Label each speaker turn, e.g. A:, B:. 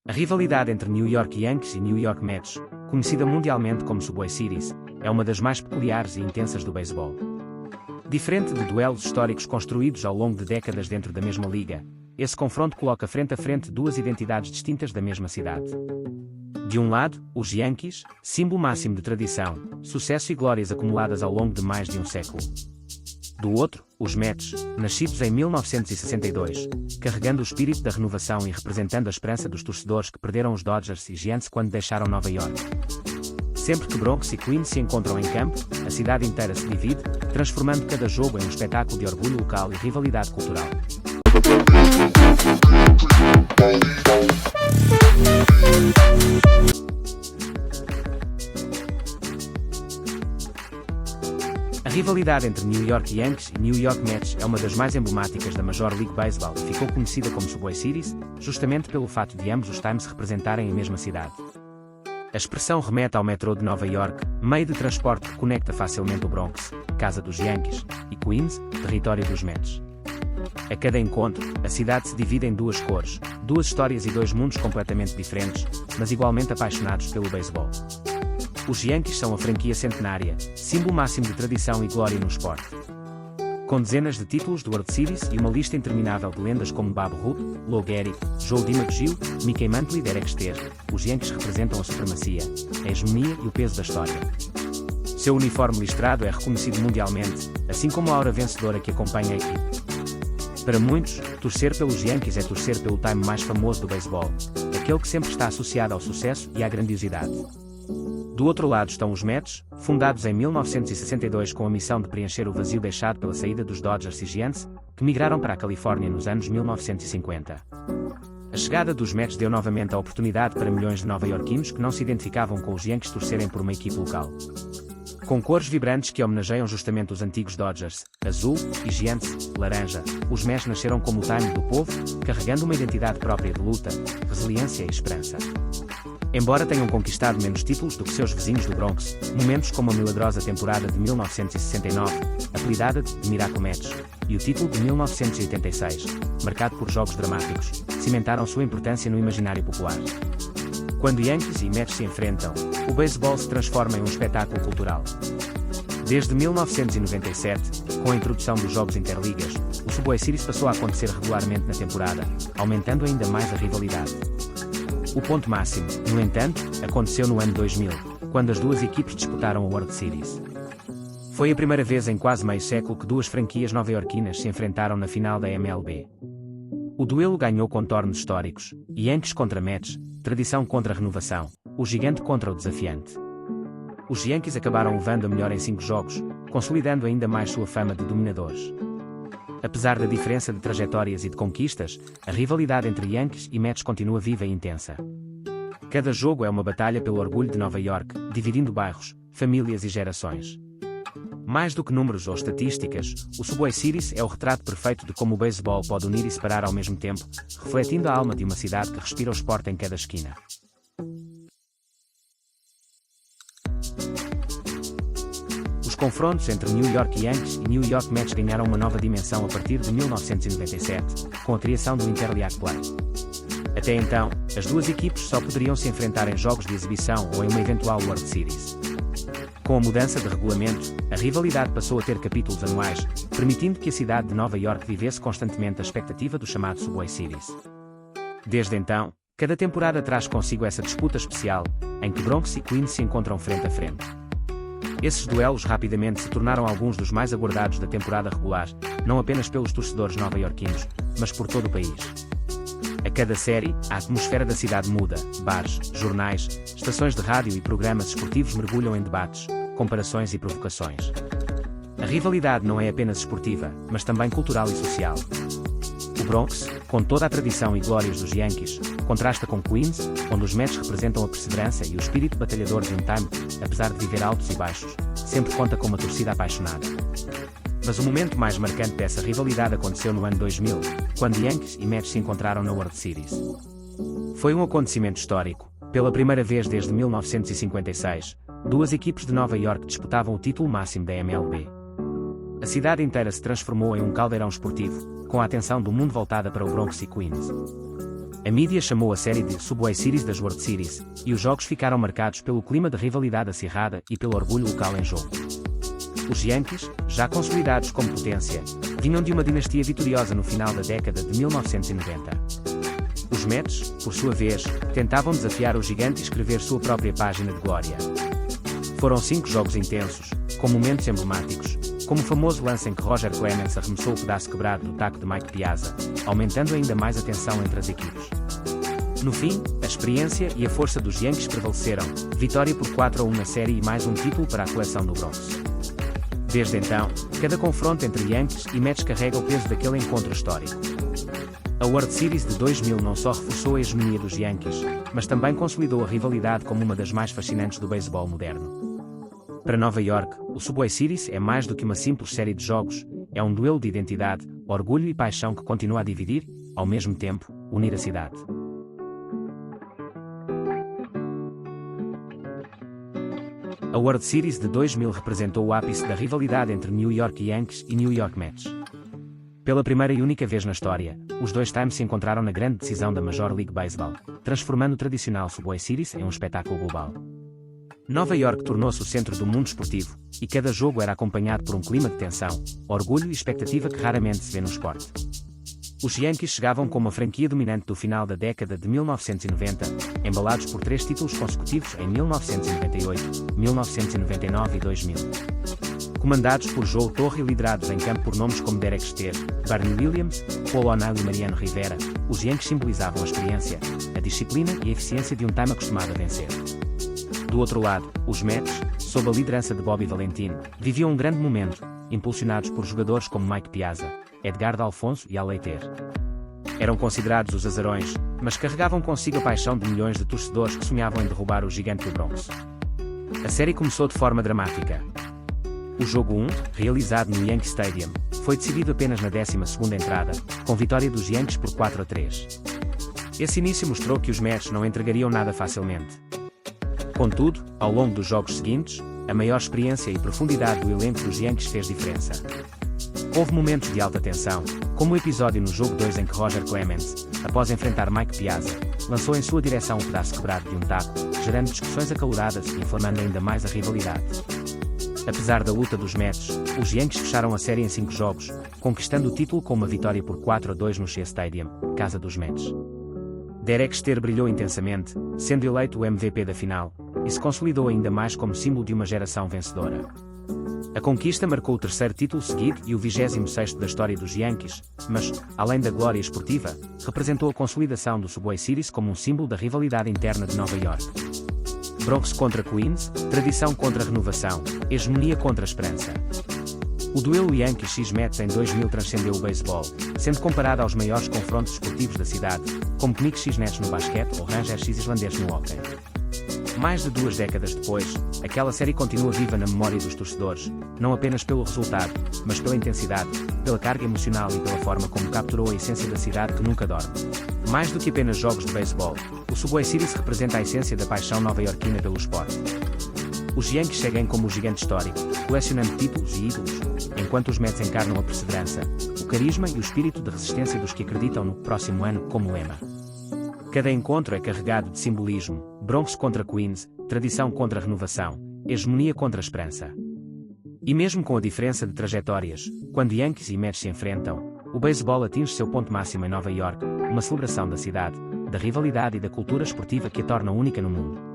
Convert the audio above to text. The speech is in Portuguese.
A: A rivalidade entre New York Yankees e New York Mets, conhecida mundialmente como Subway Series, é uma das mais peculiares e intensas do beisebol. Diferente de duelos históricos construídos ao longo de décadas dentro da mesma liga, esse confronto coloca frente a frente duas identidades distintas da mesma cidade. De um lado, os Yankees, símbolo máximo de tradição, sucesso e glórias acumuladas ao longo de mais de um século. Do outro, os Mets, nascidos em 1962, carregando o espírito da renovação e representando a esperança dos torcedores que perderam os Dodgers e Giants quando deixaram Nova York. Sempre que Bronx e Queens se encontram em campo, a cidade inteira se divide, transformando cada jogo em um espetáculo de orgulho local e rivalidade cultural. A rivalidade entre New York Yankees e New York Mets é uma das mais emblemáticas da Major League Baseball e ficou conhecida como Subway Series, justamente pelo fato de ambos os times se representarem a mesma cidade. A expressão remete ao metrô de Nova York, meio de transporte que conecta facilmente o Bronx, casa dos Yankees, e Queens, território dos Mets. A cada encontro, a cidade se divide em duas cores, duas histórias e dois mundos completamente diferentes, mas igualmente apaixonados pelo beisebol. Os Yankees são a franquia centenária, símbolo máximo de tradição e glória no esporte. Com dezenas de títulos do World Series e uma lista interminável de lendas como Babe Ruth, Lou Gehrig, Joe DiMaggio, Mickey Mantle e Derek Jeter, os Yankees representam a supremacia, a hegemonia e o peso da história. Seu uniforme listrado é reconhecido mundialmente, assim como a aura vencedora que acompanha a equipe. Para muitos, torcer pelos Yankees é torcer pelo time mais famoso do beisebol, aquele que sempre está associado ao sucesso e à grandiosidade. Do outro lado estão os Mets, fundados em 1962 com a missão de preencher o vazio deixado pela saída dos Dodgers e Giants, que migraram para a Califórnia nos anos 1950. A chegada dos Mets deu novamente a oportunidade para milhões de nova-iorquinos que não se identificavam com os Yankees torcerem por uma equipe local. Com cores vibrantes que homenageiam justamente os antigos Dodgers, azul, e Giants, laranja, os Mets nasceram como o time do povo, carregando uma identidade própria de luta, resiliência e esperança. Embora tenham conquistado menos títulos do que seus vizinhos do Bronx, momentos como a milagrosa temporada de 1969, apelidada de Miracle Match, e o título de 1986, marcado por jogos dramáticos, cimentaram sua importância no imaginário popular. Quando Yankees e Mets se enfrentam, o beisebol se transforma em um espetáculo cultural. Desde 1997, com a introdução dos jogos interligas, o Subway Series passou a acontecer regularmente na temporada, aumentando ainda mais a rivalidade. O ponto máximo, no entanto, aconteceu no ano 2000, quando as duas equipes disputaram a World Series. Foi a primeira vez em quase meio século que duas franquias nova-iorquinas se enfrentaram na final da MLB. O duelo ganhou contornos históricos, Yankees contra Mets, tradição contra renovação, o gigante contra o desafiante. Os Yankees acabaram levando a melhor em 5 jogos, consolidando ainda mais sua fama de dominadores. Apesar da diferença de trajetórias e de conquistas, a rivalidade entre Yankees e Mets continua viva e intensa. Cada jogo é uma batalha pelo orgulho de Nova York, dividindo bairros, famílias e gerações. Mais do que números ou estatísticas, o Subway Series é o retrato perfeito de como o beisebol pode unir e separar ao mesmo tempo, refletindo a alma de uma cidade que respira o esporte em cada esquina. Os confrontos entre New York Yankees e New York Mets ganharam uma nova dimensão a partir de 1997, com a criação do Interleague Play. Até então, as duas equipes só poderiam se enfrentar em jogos de exibição ou em uma eventual World Series. Com a mudança de regulamento, a rivalidade passou a ter capítulos anuais, permitindo que a cidade de Nova York vivesse constantemente a expectativa do chamado Subway Series. Desde então, cada temporada traz consigo essa disputa especial, em que Bronx e Queens se encontram frente a frente. Esses duelos rapidamente se tornaram alguns dos mais aguardados da temporada regular, não apenas pelos torcedores nova-iorquinos, mas por todo o país. A cada série, a atmosfera da cidade muda, bares, jornais, estações de rádio e programas esportivos mergulham em debates, comparações e provocações. A rivalidade não é apenas esportiva, mas também cultural e social. O Bronx, com toda a tradição e glórias dos Yankees, contrasta com Queens, onde os Mets representam a perseverança e o espírito batalhador de um time que, apesar de viver altos e baixos, sempre conta com uma torcida apaixonada. Mas o momento mais marcante dessa rivalidade aconteceu no ano 2000, quando Yankees e Mets se encontraram na World Series. Foi um acontecimento histórico. Pela primeira vez desde 1956, duas equipes de Nova York disputavam o título máximo da MLB. A cidade inteira se transformou em um caldeirão esportivo, com a atenção do mundo voltada para o Bronx e Queens. A mídia chamou a série de Subway Series das World Series, e os jogos ficaram marcados pelo clima de rivalidade acirrada e pelo orgulho local em jogo. Os Yankees, já consolidados como potência, vinham de uma dinastia vitoriosa no final da década de 1990. Os Mets, por sua vez, tentavam desafiar o gigante e escrever sua própria página de glória. Foram 5 jogos intensos, com momentos emblemáticos, como o famoso lance em que Roger Clemens arremessou o pedaço quebrado do taco de Mike Piazza, aumentando ainda mais a tensão entre as equipes. No fim, a experiência e a força dos Yankees prevaleceram, vitória por 4-1 na série e mais um título para a coleção do Bronx. Desde então, cada confronto entre Yankees e Mets carrega o peso daquele encontro histórico. A World Series de 2000 não só reforçou a hegemonia dos Yankees, mas também consolidou a rivalidade como uma das mais fascinantes do beisebol moderno. Para Nova York, o Subway Series é mais do que uma simples série de jogos, é um duelo de identidade, orgulho e paixão que continua a dividir, ao mesmo tempo, unir a cidade. A World Series de 2000 representou o ápice da rivalidade entre New York Yankees e New York Mets. Pela primeira e única vez na história, os dois times se encontraram na grande decisão da Major League Baseball, transformando o tradicional Subway Series em um espetáculo global. Nova York tornou-se o centro do mundo esportivo, e cada jogo era acompanhado por um clima de tensão, orgulho e expectativa que raramente se vê no esporte. Os Yankees chegavam como a franquia dominante do final da década de 1990, embalados por 3 títulos consecutivos em 1998, 1999 e 2000. Comandados por Joe Torre e liderados em campo por nomes como Derek Jeter, Barney Williams, Paul O'Neill e Mariano Rivera, os Yankees simbolizavam a experiência, a disciplina e a eficiência de um time acostumado a vencer. Do outro lado, os Mets, sob a liderança de Bobby Valentin, viviam um grande momento, impulsionados por jogadores como Mike Piazza, Edgar D'Alfonso e Al Leiter. Eram considerados os azarões, mas carregavam consigo a paixão de milhões de torcedores que sonhavam em derrubar o gigante do Bronx. A série começou de forma dramática. O jogo 1, realizado no Yankee Stadium, foi decidido apenas na 12ª entrada, com vitória dos Yankees por 4-3. Esse início mostrou que os Mets não entregariam nada facilmente. Contudo, ao longo dos jogos seguintes, a maior experiência e profundidade do elenco dos Yankees fez diferença. Houve momentos de alta tensão, como o episódio no jogo 2 em que Roger Clemens, após enfrentar Mike Piazza, lançou em sua direção um pedaço quebrado de um taco, gerando discussões acaloradas e inflamando ainda mais a rivalidade. Apesar da luta dos Mets, os Yankees fecharam a série em 5 jogos, conquistando o título com uma vitória por 4-2 no Shea Stadium, casa dos Mets. Derek Jeter brilhou intensamente, sendo eleito o MVP da final, e se consolidou ainda mais como símbolo de uma geração vencedora. A conquista marcou o 3º título seguido e o 26º da história dos Yankees, mas, além da glória esportiva, representou a consolidação do Subway Series como um símbolo da rivalidade interna de Nova York. Bronx contra Queens, tradição contra renovação, hegemonia contra esperança. O duelo Yankees x Mets em 2000 transcendeu o beisebol, sendo comparado aos maiores confrontos esportivos da cidade, como Knicks x Nets no basquete ou Rangers x islandês no hóquei. Mais de 2 décadas depois, aquela série continua viva na memória dos torcedores, não apenas pelo resultado, mas pela intensidade, pela carga emocional e pela forma como capturou a essência da cidade que nunca dorme. Mais do que apenas jogos de beisebol, o Subway Series representa a essência da paixão nova-iorquina pelo esporte. Os Yankees seguem como o gigante histórico, colecionando títulos e ídolos, enquanto os Mets encarnam a perseverança, o carisma e o espírito de resistência dos que acreditam no próximo ano como lema. Cada encontro é carregado de simbolismo, Bronx contra Queens, tradição contra renovação, hegemonia contra esperança. E mesmo com a diferença de trajetórias, quando Yankees e Mets se enfrentam, o beisebol atinge seu ponto máximo em Nova York, uma celebração da cidade, da rivalidade e da cultura esportiva que a torna única no mundo.